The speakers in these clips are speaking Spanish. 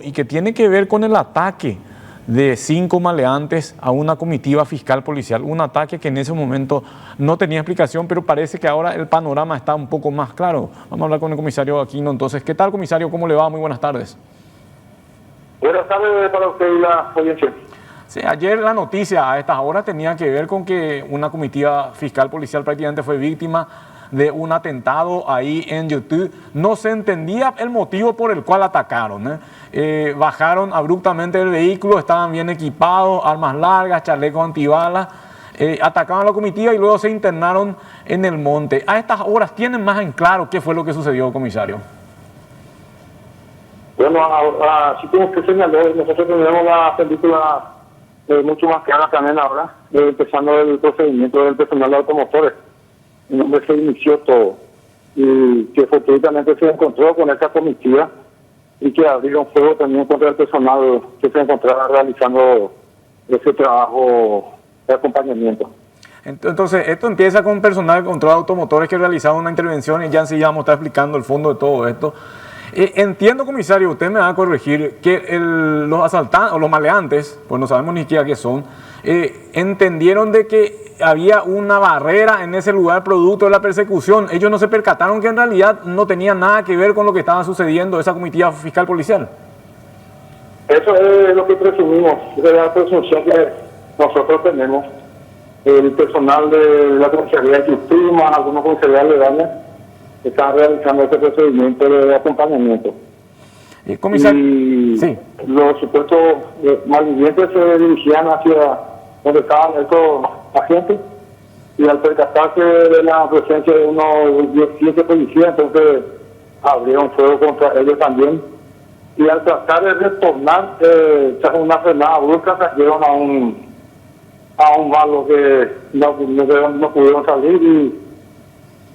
y que tiene que ver con el ataque de 5 maleantes a una comitiva fiscal policial, un ataque que en ese momento no tenía explicación, pero parece que ahora el panorama está un poco más claro. Vamos a hablar con el comisario Aquino entonces. ¿Qué tal, comisario? ¿Cómo le va? Muy buenas tardes. Buenas tardes para usted y la audiencia. Sí, ayer la noticia a estas horas tenía que ver con que una comitiva fiscal policial prácticamente fue víctima de un atentado ahí en YouTube. No se entendía el motivo por el cual atacaron. Bajaron abruptamente del vehículo, estaban bien equipados, armas largas, chalecos antibalas, atacaron a la comitiva y luego se internaron en el monte. A estas horas, ¿tienen más en claro qué fue lo que sucedió, comisario? Bueno, así como usted señaló, nosotros tenemos la película mucho más clara también ahora, empezando el procedimiento del personal de automotores, en donde se inició todo, y que fortuitamente se encontró con esta comitiva y que abrieron fuego también contra el personal que se encontraba realizando ese trabajo de acompañamiento. Entonces, esto empieza con personal de control de automotores que realizaba una intervención y ya sí vamos a estar explicando el fondo de todo esto. Entiendo, comisario, usted me va a corregir, que los asaltantes o los maleantes, pues no sabemos ni siquiera qué son, entendieron de que había una barrera en ese lugar producto de la persecución. Ellos no se percataron que en realidad no tenía nada que ver con lo que estaba sucediendo esa comitiva fiscal policial. Eso es lo que presumimos, es la presunción que nosotros tenemos. El personal de la comisaría de YouTube, más algunos comisarios aledaños, están realizando este procedimiento de acompañamiento. Comisario, y sí. Los supuestos malvivientes se dirigían hacia donde estaban estos agentes y al percatarse de la presencia de unos 17 policías, entonces abrieron fuego contra ellos también. Y al tratar de retornar, tras una frenada brusca, cayeron a un barrio que no pudieron salir y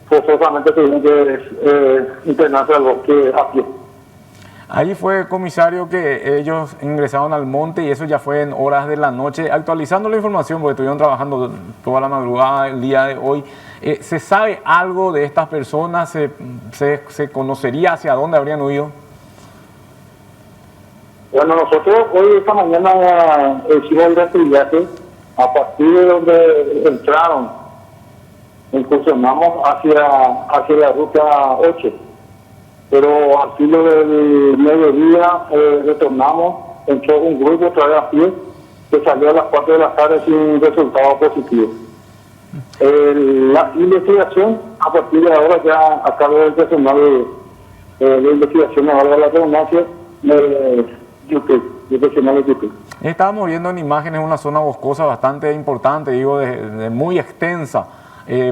forzosamente tuvieron que internarse al bosque a pie. Ahí fue, comisario, que ellos ingresaron al monte y eso ya fue en horas de la noche. Actualizando la información, porque estuvieron trabajando toda la madrugada el día de hoy, ¿se sabe algo de estas personas? ¿Se conocería hacia dónde habrían huido? Bueno, nosotros hoy, esta mañana, hicimos el rastrillaje a partir de donde entraron. Incursionamos hacia la ruta 8. Pero al filo del mediodía retornamos, entró un grupo otra vez a pie que salió a las 4 de la tarde sin resultado positivo. La investigación, a partir de ahora, ya a cargo del personal de investigación, ahora de la redundancia, de profesional de YouTube. Estábamos viendo en imágenes una zona boscosa bastante importante, digo, de muy extensa.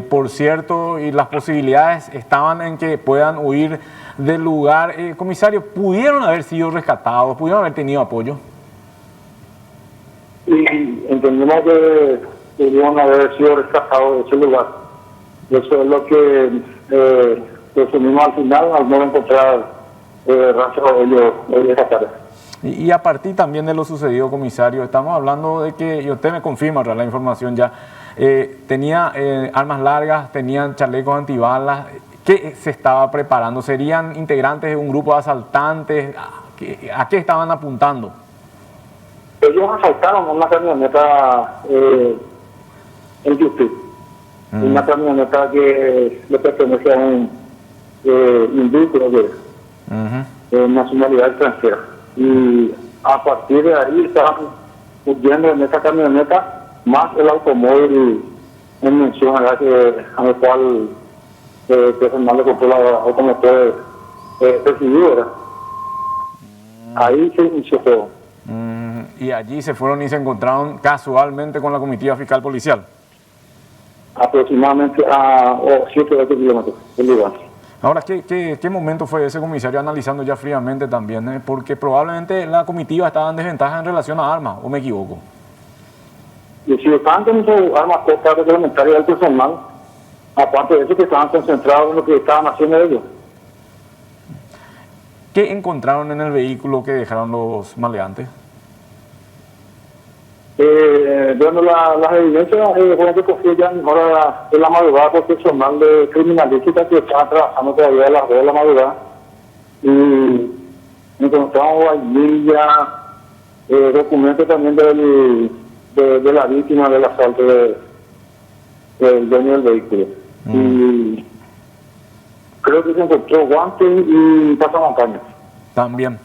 Por cierto, y las posibilidades estaban en que puedan huir del lugar. Comisario, ¿pudieron haber sido rescatados? ¿Pudieron haber tenido apoyo? Y entendemos que pudieron haber sido rescatados de ese lugar. Eso es lo que presumimos al final, al no encontrar rastro de ellos rescatados. Y a partir también de lo sucedido, comisario, estamos hablando de que, y usted me confirma la información ya, tenía armas largas, tenían chalecos antibalas. ¿Qué se estaba preparando? ¿Serían integrantes de un grupo de asaltantes? ¿A qué estaban apuntando? Ellos asaltaron una camioneta en YouTube. Una camioneta que le pertenece a un hindú, creo que de nacionalidad extranjera. Y a partir de ahí estaban huyendo en esa camioneta más el automóvil en mención a el cual el personal de control automotor recibió. Ahí se inició todo. Y allí se fueron y se encontraron casualmente con la comitiva fiscal policial. Aproximadamente a 7 o 8 kilómetros del lugar. Ahora, ¿qué momento fue ese, comisario, analizando ya fríamente también? Porque probablemente la comitiva estaba en desventaja en relación a armas, ¿o me equivoco? Y si estaban con sus armas cortas reglamentarias del personal, aparte de eso que estaban concentrados en lo que estaban haciendo ellos. ¿Qué encontraron en el vehículo que dejaron los maleantes? Bueno, las evidencias fueron recogidas ya en hora de la madrugada por personal de criminalística que estaban trabajando todavía a las 2 de la madrugada. Y encontramos vainilla, documentos también de la víctima del asalto del dueño del vehículo. Y creo que se encontró guantes y pasamontañas. También.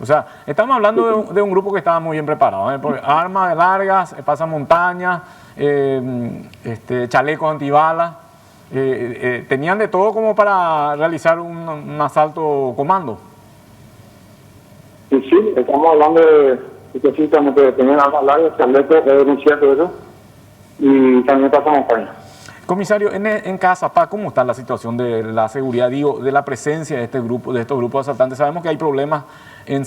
O sea, estamos hablando de un grupo que estaba muy bien preparado, ¿eh? Porque armas largas, pasamontañas, chalecos antibalas, tenían de todo como para realizar un asalto comando. Y sí, estamos hablando de específicamente de tener armas largas, chalecos, denunciar todo eso, y también pasamontañas. Comisario, en Cazapá, ¿cómo está la situación de la seguridad, digo, de la presencia de estos grupos de asaltantes? Sabemos que hay problemas en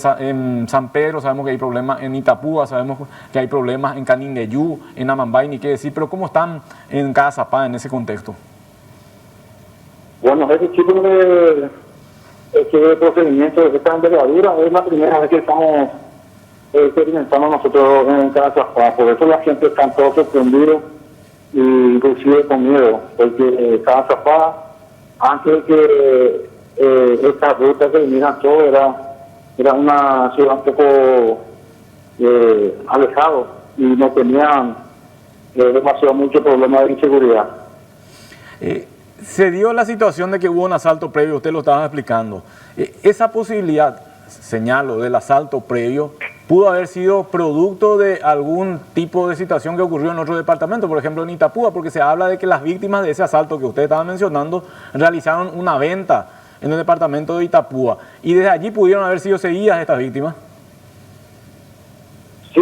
San Pedro, sabemos que hay problemas en Itapúa, sabemos que hay problemas en Canindeyú, en Amambay, ni qué decir, pero ¿cómo están en Cazapá en ese contexto? Bueno, ese tipo de procedimiento de esta envergadura es la primera vez que estamos experimentando nosotros en Cazapá, por eso la gente está todo sorprendido, inclusive con miedo, porque Cazapá, antes de que esta ruta que vinieran todo, era una ciudad un poco alejado y no tenían demasiado mucho problema de inseguridad. Se dio la situación de que hubo un asalto previo, usted lo estaba explicando. Esa posibilidad, señalo, del asalto previo, pudo haber sido producto de algún tipo de situación que ocurrió en otro departamento, por ejemplo en Itapúa, porque se habla de que las víctimas de ese asalto que usted estaba mencionando realizaron una venta en el departamento de Itapúa y desde allí pudieron haber sido seguidas estas víctimas. Sí,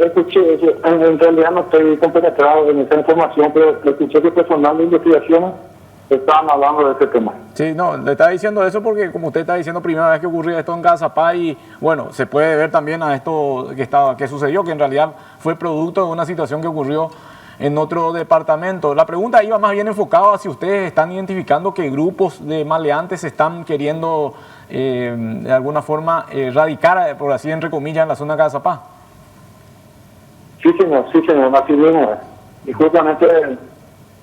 escuché eso. En realidad no estoy compenetrado en esa información, pero escuché que personal de investigaciones estaban hablando de este tema. Sí, no, le estaba diciendo eso porque como usted está diciendo, primera vez que ocurrió esto en Cazapá y bueno, se puede ver también a esto que sucedió, que en realidad fue producto de una situación que ocurrió en otro departamento. La pregunta iba más bien enfocada a si ustedes están identificando que grupos de maleantes están queriendo de alguna forma radicar, por así entre comillas, en la zona de Cazapá. Sí, señor, así mismo es. Y justamente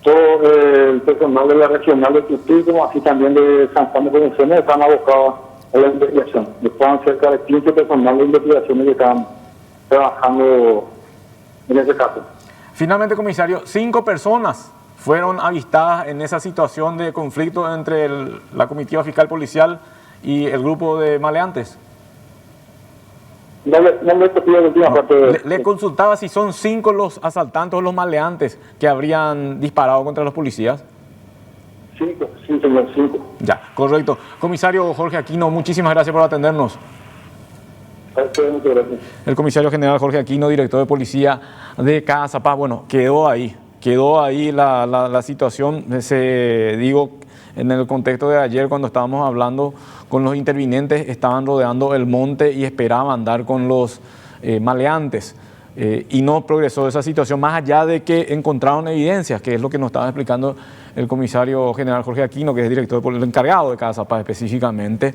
todo el personal de la regional de Tutí, como así también de San Juan de Convenciones, están abocados a la investigación. Están cerca de 15 personal de investigaciones que están trabajando en ese caso. Finalmente, comisario, 5 personas fueron avistadas en esa situación de conflicto entre la comitiva fiscal policial y el grupo de maleantes. Le consultaba si son 5 los asaltantes o los maleantes que habrían disparado contra los policías. 5, sí, señor, 5. Ya, correcto. Comisario Jorge Aquino, muchísimas gracias por atendernos. Muchas gracias. El comisario general Jorge Aquino, director de policía de Cazapá. Bueno, quedó ahí la situación, digo, en el contexto de ayer cuando estábamos hablando con los intervinientes, estaban rodeando el monte y esperaban dar con los maleantes y no progresó esa situación, más allá de que encontraron evidencias, que es lo que nos estaba explicando el comisario general Jorge Aquino, que es el encargado de Cazapá específicamente.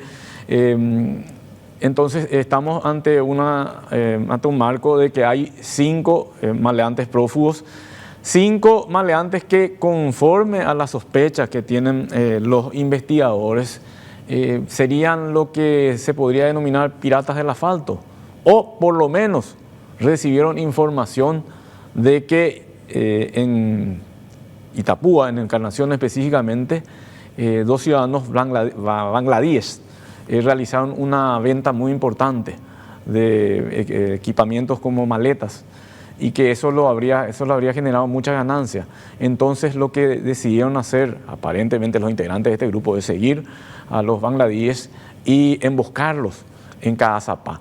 Entonces estamos ante un marco de que hay 5 maleantes prófugos, 5 maleantes que, conforme a las sospechas que tienen los investigadores, serían lo que se podría denominar piratas del asfalto, o por lo menos recibieron información de que en Itapúa, en Encarnación específicamente, 2 ciudadanos bangladíes realizaron una venta muy importante de equipamientos como maletas, y que eso lo habría generado mucha ganancia. Entonces lo que decidieron hacer, aparentemente los integrantes de este grupo, es seguir a los bangladíes y emboscarlos en Cazapá.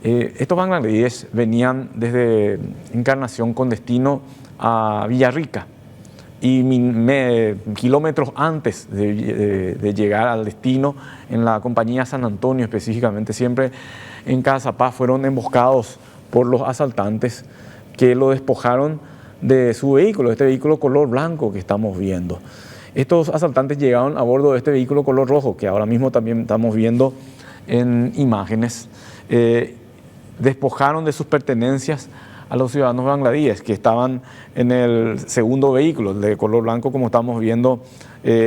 Estos bangladíes venían desde Encarnación con destino a Villarrica y kilómetros antes de llegar al destino, en la compañía San Antonio específicamente, siempre en Cazapá, fueron emboscados por los asaltantes que lo despojaron de su vehículo, este vehículo color blanco que estamos viendo. Estos asaltantes llegaron a bordo de este vehículo color rojo, que ahora mismo también estamos viendo en imágenes. Despojaron de sus pertenencias a los ciudadanos bangladíes que estaban en el segundo vehículo, el de color blanco, como estamos viendo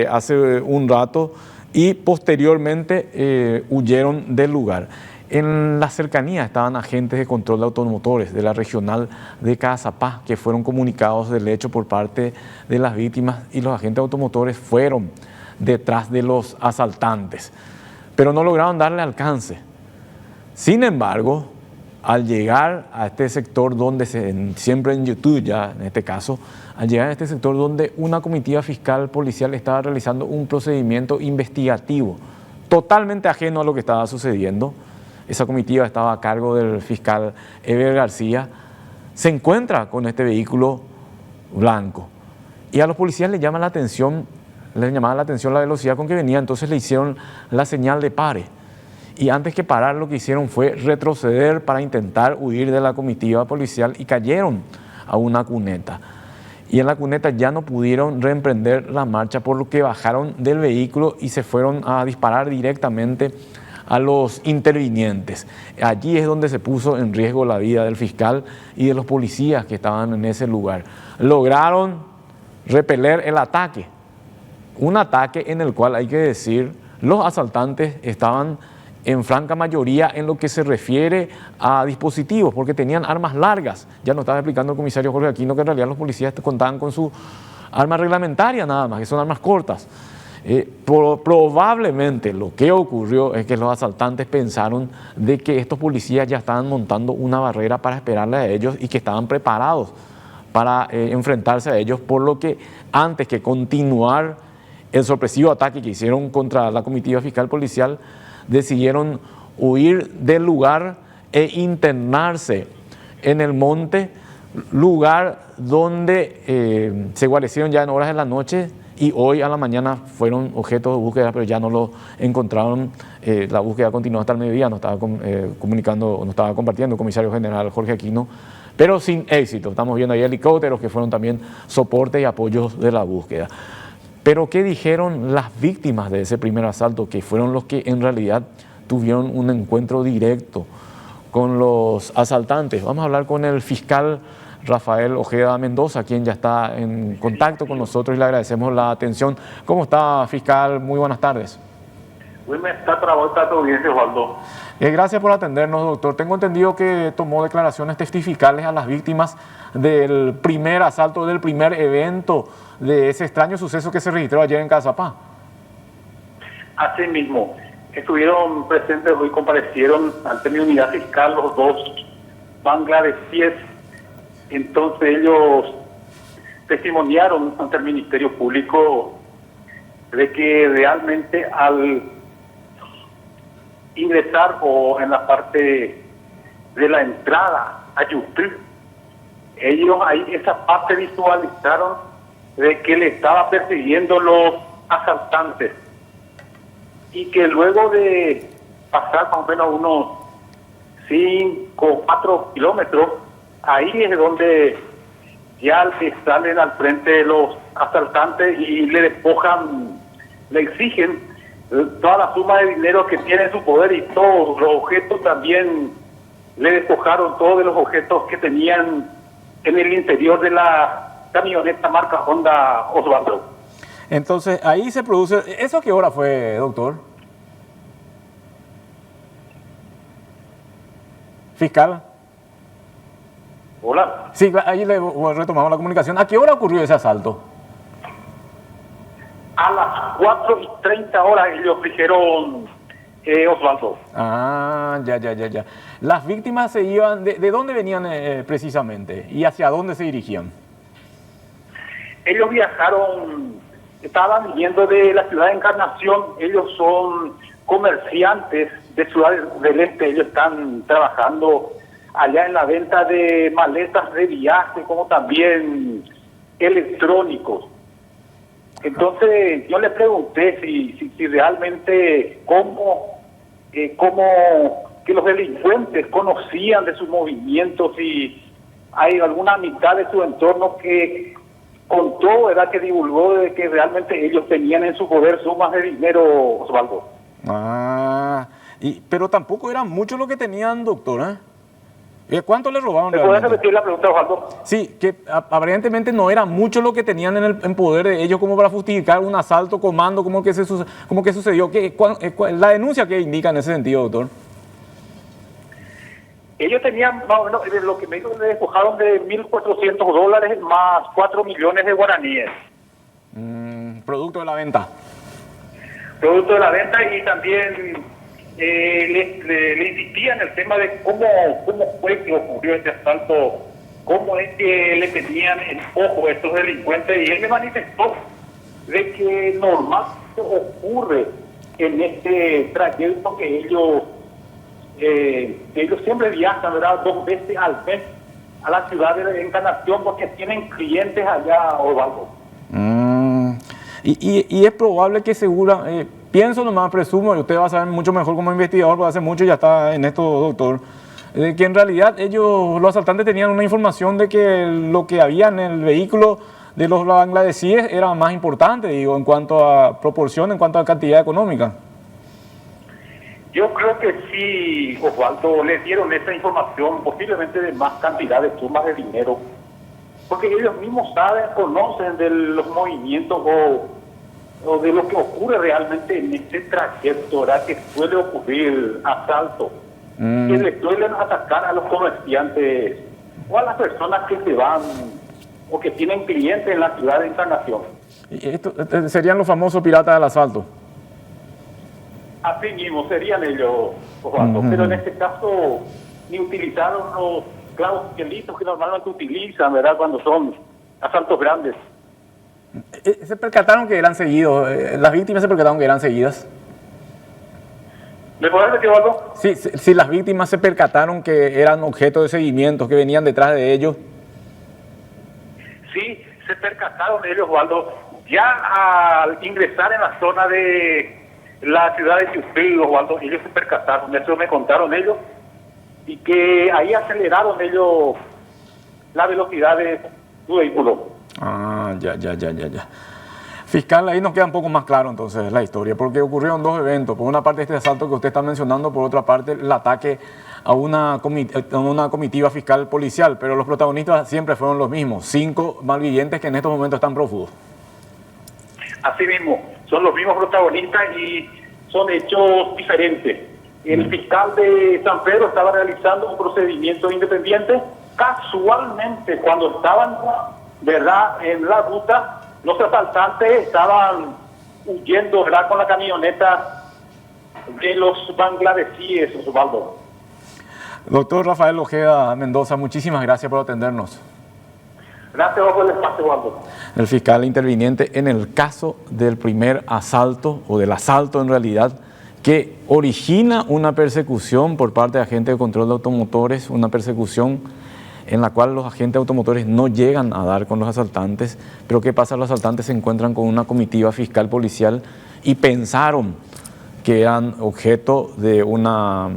hace un rato, y posteriormente huyeron del lugar. En la cercanía estaban agentes de control de automotores de la regional de Caazapá, que fueron comunicados del hecho por parte de las víctimas, y los agentes de automotores fueron detrás de los asaltantes, pero no lograron darle alcance. Sin embargo, al llegar a este sector donde, siempre en YouTube ya en este caso, al llegar a este sector donde una comitiva fiscal policial estaba realizando un procedimiento investigativo totalmente ajeno a lo que estaba sucediendo, esa comitiva estaba a cargo del fiscal Eber García, se encuentra con este vehículo blanco y a los policías les llamaba la atención la velocidad con que venía, entonces le hicieron la señal de pare. Y antes que parar, lo que hicieron fue retroceder para intentar huir de la comitiva policial y cayeron a una cuneta. Y en la cuneta ya no pudieron reemprender la marcha, por lo que bajaron del vehículo y se fueron a disparar directamente a los intervinientes. Allí es donde se puso en riesgo la vida del fiscal y de los policías que estaban en ese lugar. Lograron repeler el ataque, un ataque en el cual, hay que decir, los asaltantes estaban en franca mayoría en lo que se refiere a dispositivos, porque tenían armas largas. Ya nos estaba explicando el comisario Jorge Aquino que en realidad los policías contaban con su arma reglamentaria nada más, que son armas cortas. Probablemente lo que ocurrió es que los asaltantes pensaron de que estos policías ya estaban montando una barrera para esperarle a ellos y que estaban preparados para enfrentarse a ellos, por lo que antes que continuar el sorpresivo ataque que hicieron contra la comitiva fiscal policial, decidieron huir del lugar e internarse en el monte, lugar donde se guarecieron ya en horas de la noche y hoy a la mañana fueron objeto de búsqueda, pero ya no lo encontraron. La búsqueda continuó hasta el mediodía, nos estaba nos estaba compartiendo el comisario general Jorge Aquino, pero sin éxito. Estamos viendo ahí helicópteros que fueron también soporte y apoyos de la búsqueda. Pero ¿qué dijeron las víctimas de ese primer asalto, que fueron los que en realidad tuvieron un encuentro directo con los asaltantes? Vamos a hablar con el fiscal Rafael Ojeda Mendoza, quien ya está en contacto con nosotros y le agradecemos la atención. ¿Cómo está, fiscal? Muy buenas tardes. Está todo bien, Osvaldo. Gracias por atendernos, doctor. Tengo entendido que tomó declaraciones testificales a las víctimas del primer asalto, del primer evento, de ese extraño suceso que se registró ayer en Caazapá. Así mismo, estuvieron presentes hoy, comparecieron ante mi unidad fiscal los dos bangladesíes. Entonces ellos testimoniaron ante el Ministerio Público de que realmente al ingresar o en la parte de la entrada a YouTube, ellos ahí esa parte visualizaron de que le estaba persiguiendo los asaltantes y que luego de pasar más o menos unos 5 o 4 kilómetros, ahí es donde ya le salen al frente de los asaltantes y le despojan, le exigen toda la suma de dinero que tiene en su poder y todos los objetos. También le despojaron todos de los objetos que tenían en el interior de la camioneta marca Honda, Osvaldo. Entonces ahí se produce, ¿eso a qué hora fue, doctor? Fiscal. Hola. Sí, ahí le retomamos la comunicación. ¿A qué hora ocurrió ese asalto? A las 4:30 ellos dijeron, Osvaldo. Ya. Las víctimas se iban, ¿de dónde venían precisamente? ¿Y hacia dónde se dirigían? Ellos viajaron, estaban viniendo de la ciudad de Encarnación. Ellos son comerciantes de Ciudad del Este. Ellos están trabajando allá en la venta de maletas de viaje, como también electrónicos. Entonces yo le pregunté si realmente cómo que los delincuentes conocían de sus movimientos, si hay alguna amistad de su entorno que contó, ¿verdad?, que divulgó de que realmente ellos tenían en su poder sumas de dinero, Osvaldo. Pero tampoco era mucho lo que tenían, doctor, ¿eh? ¿Cuánto le robaron? ¿Me puedes repetir la pregunta, Osvaldo? Sí, que aparentemente no era mucho lo que tenían en poder de ellos como para justificar un asalto comando como que sucedió. La denuncia, ¿qué indica en ese sentido, doctor? Ellos tenían, más o menos, lo que me dijo, le despojaron de $1.400 más 4 millones de guaraníes. Producto de la venta. Producto de la venta, y también le insistía en el tema de cómo fue que ocurrió este asalto, cómo es que le tenían en ojo a estos delincuentes, y él me manifestó de que normalmente ocurre en este trayecto que ellos siempre viajan, ¿verdad?, 2 veces al mes a la ciudad de Encarnación, porque tienen clientes allá, Osvaldo. Y es probable que pienso nomás, presumo, y usted va a saber mucho mejor como investigador, porque hace mucho ya está en esto, doctor, de que en realidad los asaltantes tenían una información de que lo que había en el vehículo de los bangladesíes era más importante, digo, en cuanto a proporción, en cuanto a cantidad económica. Yo creo que sí, Osvaldo, les dieron esa información, posiblemente de más cantidad de sumas de dinero, porque ellos mismos saben, conocen de los movimientos o de lo que ocurre realmente en este trayecto, ¿verdad?, que suele ocurrir asaltos, que le suelen atacar a los comerciantes o a las personas que se van o que tienen clientes en la ciudad de Encarnación. ¿Y esto serían los famosos piratas del asfalto? Así mismo serían ellos, Osvaldo, pero en este caso ni utilizaron los clavos lisos que normalmente utilizan, ¿verdad?, cuando son asaltos grandes. ¿Se percataron que eran seguidos? ¿Las víctimas se percataron que eran seguidas? ¿Me podés decir, Osvaldo? Sí, las víctimas se percataron que eran objeto de seguimiento, que venían detrás de ellos. Sí, se percataron ellos, Osvaldo. Ya al ingresar en la zona de la ciudad de Yupí, Osvaldo, ellos se percataron, eso me contaron ellos, y que ahí aceleraron ellos la velocidad de su vehículo. Ya. Fiscal, ahí nos queda un poco más claro entonces la historia, porque ocurrieron 2 eventos. Por una parte este asalto que usted está mencionando, por otra parte el ataque a una comitiva fiscal policial, pero los protagonistas siempre fueron los mismos, 5 malvivientes que en estos momentos están prófugos. Así mismo, son los mismos protagonistas y son hechos diferentes. El fiscal de San Pedro estaba realizando un procedimiento independiente. Casualmente, cuando estaban, ¿verdad?, en la ruta, los asaltantes estaban huyendo, ¿verdad?, con la camioneta de los bangladesíes, Osvaldo. Doctor Rafael Ojeda Mendoza, muchísimas gracias por atendernos. Gracias por el espacio, Osvaldo. El fiscal interviniente en el caso del primer asalto, o del asalto en realidad, que origina una persecución por parte de agentes de control de automotores, una persecución en la cual los agentes automotores no llegan a dar con los asaltantes, pero ¿qué pasa? Los asaltantes se encuentran con una comitiva fiscal policial y pensaron que eran objeto de una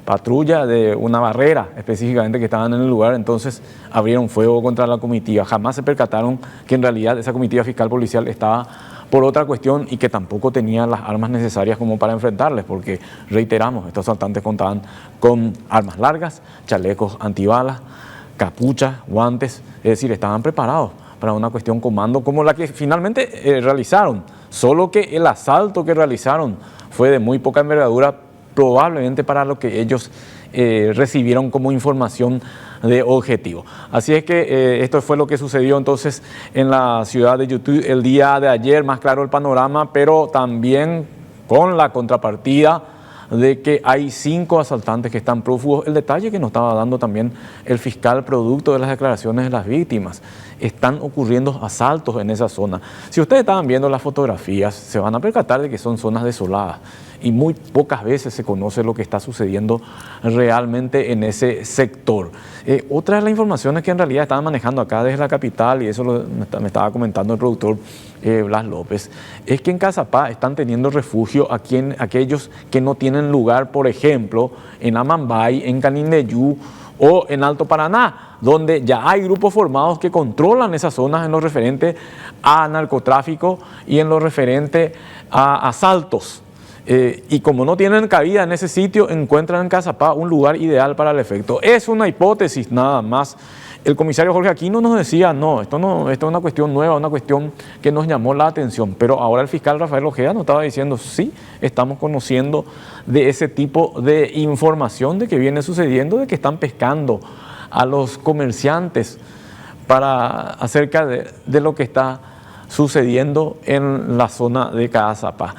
patrulla, de una barrera específicamente que estaban en el lugar, entonces abrieron fuego contra la comitiva. Jamás se percataron que en realidad esa comitiva fiscal policial estaba por otra cuestión y que tampoco tenía las armas necesarias como para enfrentarles, porque reiteramos, estos asaltantes contaban con armas largas, chalecos antibalas, capuchas, guantes, es decir, estaban preparados para una cuestión comando como la que finalmente realizaron, solo que el asalto que realizaron fue de muy poca envergadura, probablemente para lo que ellos recibieron como información de objetivo. Así es que esto fue lo que sucedió entonces en la ciudad de Yutú el día de ayer, más claro el panorama, pero también con la contrapartida de que hay 5 asaltantes que están prófugos. El detalle que nos estaba dando también el fiscal producto de las declaraciones de las víctimas, están ocurriendo asaltos en esa zona. Si ustedes estaban viendo las fotografías, se van a percatar de que son zonas desoladas y muy pocas veces se conoce lo que está sucediendo realmente en ese sector. Otra de las informaciones que en realidad estaban manejando acá desde la capital, y eso me estaba comentando el productor Blas López, es que en Caazapá están teniendo refugio aquellos que no tienen lugar, por ejemplo, en Amambay, en Canindeyú o en Alto Paraná, donde ya hay grupos formados que controlan esas zonas en lo referente a narcotráfico y en lo referente a asaltos. Y como no tienen cabida en ese sitio, encuentran en Caazapá un lugar ideal para el efecto. Es una hipótesis nada más, el comisario Jorge Aquino nos decía, no, esto es una cuestión nueva, una cuestión que nos llamó la atención, pero ahora el fiscal Rafael Ojeda nos estaba diciendo, sí, estamos conociendo de ese tipo de información de que viene sucediendo, de que están pescando a los comerciantes acerca de lo que está sucediendo en la zona de Caazapá.